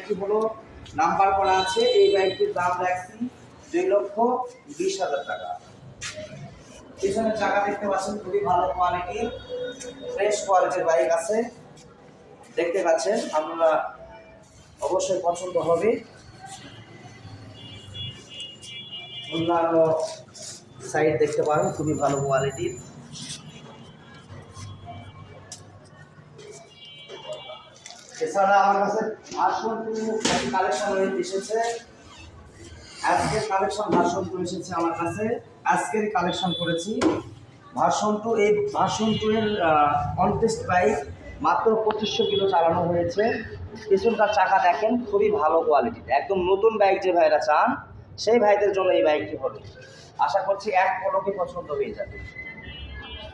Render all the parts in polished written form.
বাইকটি হলো নাম্বার করা আছে। এই বাইকটির দাম রাখছি 2,20,000 টাকা। পিছনে চাকা দেখতে পাচ্ছেন, খুবই ভালো কোয়ালিটির ফ্রেশ কোয়ালিটির বাইক আছে, দেখতে পাচ্ছেন, আপনারা অবশ্যই পছন্দ হবে। অন্যান্য সাইড দেখতে পারেন, খুবই ভালো কোয়ালিটির। এছাড়া আমার কাছে ভার্সন 2 কালেকশন এসেছে। আজকের কালেকশন ভার্সন 2 এসেছে আমার কাছে, আজকের কালেকশন করেছি ভার্সন 2। এই ভার্সন 2 এর অনটেস্ট বাইক মাত্র 2500 কিলো চালানো হয়েছে। পিছনকার চাকা দেখেন, খুবই ভালো কোয়ালিটির, একদম নতুন বাইক যে ভাইরা চান সেই ভাইদের জন্য এই বাইকটি হবে। আশা করছি এক পলকে পছন্দ হয়ে যাবে।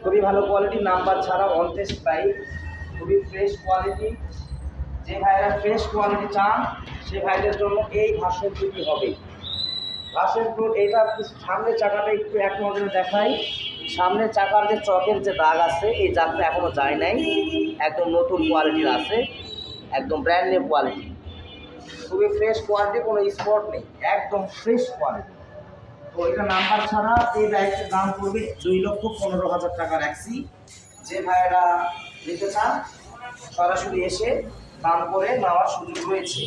খুবই ভালো কোয়ালিটি, নাম্বার ছাড়া অনটেস্ট বাইক, খুবই ফ্রেশ কোয়ালিটি। যে ভাইরা ফ্রেশ কোয়ালিটি চান সেই ভাইদের জন্য এই ভার্সন 2টি হবে। ভার্সন 2 এটা সামনের চাকাটা একটু এক নজরে দেখাই। সামনের চাকার যে চকের যে দাগ আছে, এই দাগটা এখনো যায় নাই, একদম নতুন কোয়ালিটির আছে, একদম ব্র্যান্ড নিউ কোয়ালিটি, খুবই ফ্রেশ কোয়ালিটি, কোনো স্পট নেই, একদম ফ্রেশ কোয়ালিটি। তো এটা নাম্বার ছাড়া এই বাইকটার দাম পড়বে 2,15,000 টাকা রাখছি। যে ভাইয়েরা নিতে চান সরাসরি এসে দাম করে নেওয়ার সুযোগ রয়েছে।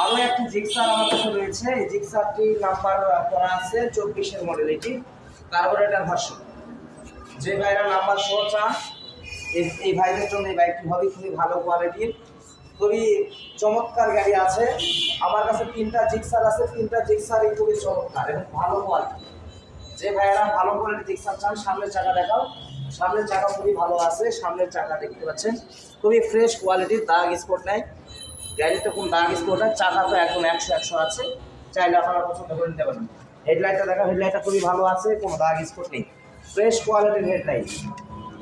আরও একটি জিক্সার আমার কাছে রয়েছে। এই জিক্সারটি নাম্বার করা আছে 24-এর মডেল, এটি কার্বোরেটর ভার্সন। যে ভাইরা নাম্বার সহ চান এই ভাইদের জন্য এই বাইকটি হবে। খুবই ভালো কোয়ালিটির, খুবই চমৎকার গাড়ি আছে আমার কাছে। 3টা জিক্সার আছে, 3টা জিক্সারই খুবই চমৎকার এবং ভালো কোয়ালিটি। যে ভাইয়েরা ভালো কোয়ালিটি জিক্সার চান, সামনের চাকা দেখাও। সামনের চাকা খুবই ভালো আছে, সামনের চাকা দেখতে পাচ্ছেন খুবই ফ্রেশ কোয়ালিটির, দাগ স্পট নাই, গাড়িতে কোনো দাগ স্পট নাই, চাকা তো একদম 100 আছে, চাইলে আপনারা পছন্দ করে নিতে পারেন। হেডলাইটটা দেখা, হেডলাইটটা খুবই ভালো আছে, কোনো দাগ স্পট নেই, ফ্রেশ কোয়ালিটির হেডলাইট।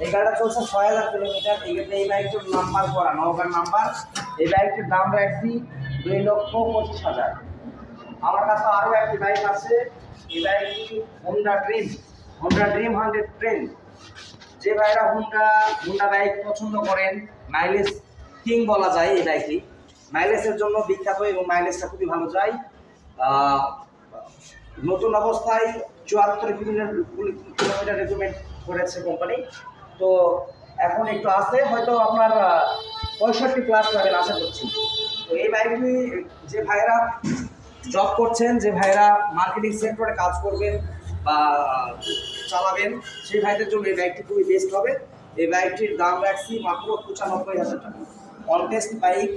এই গাড়িটা চলছে 6,000 কিলোমিটার। এই বাইকটির নাম্বার করা, নওগাঁর নাম্বার। এই বাইকটির দাম রাখছি 2,25,000। আমার কাছে আরও একটি বাইক আছে। এই বাইকটি হোন্ডা ড্রিম 110 যে ভাইরা হোন্ডা বাইক পছন্দ করেন, মাইলেজ কিং বলা যায় এই বাইকটি, মাইলেজের জন্য বিখ্যাত এবং মাইলেজটা খুবই ভালো যায়। নতুন অবস্থায় 74 কিলোমিটার রেকমেন্ড করেছে কোম্পানি। তো এখন একটু আছে, হয়তো আপনার 65 প্লাস পাবেন আশা করছি। তো এই বাইকটি যে ভাইরা জব করছেন, যে ভাইরা মার্কেটিং সেক্টরে কাজ করবেন বা চালাবেন, সেই ভাইদের জন্য এই বাইকটি খুবই বেস্ট হবে। এই বাইকটির দাম রাখছি মাত্র 95,000 টাকা। On test bike,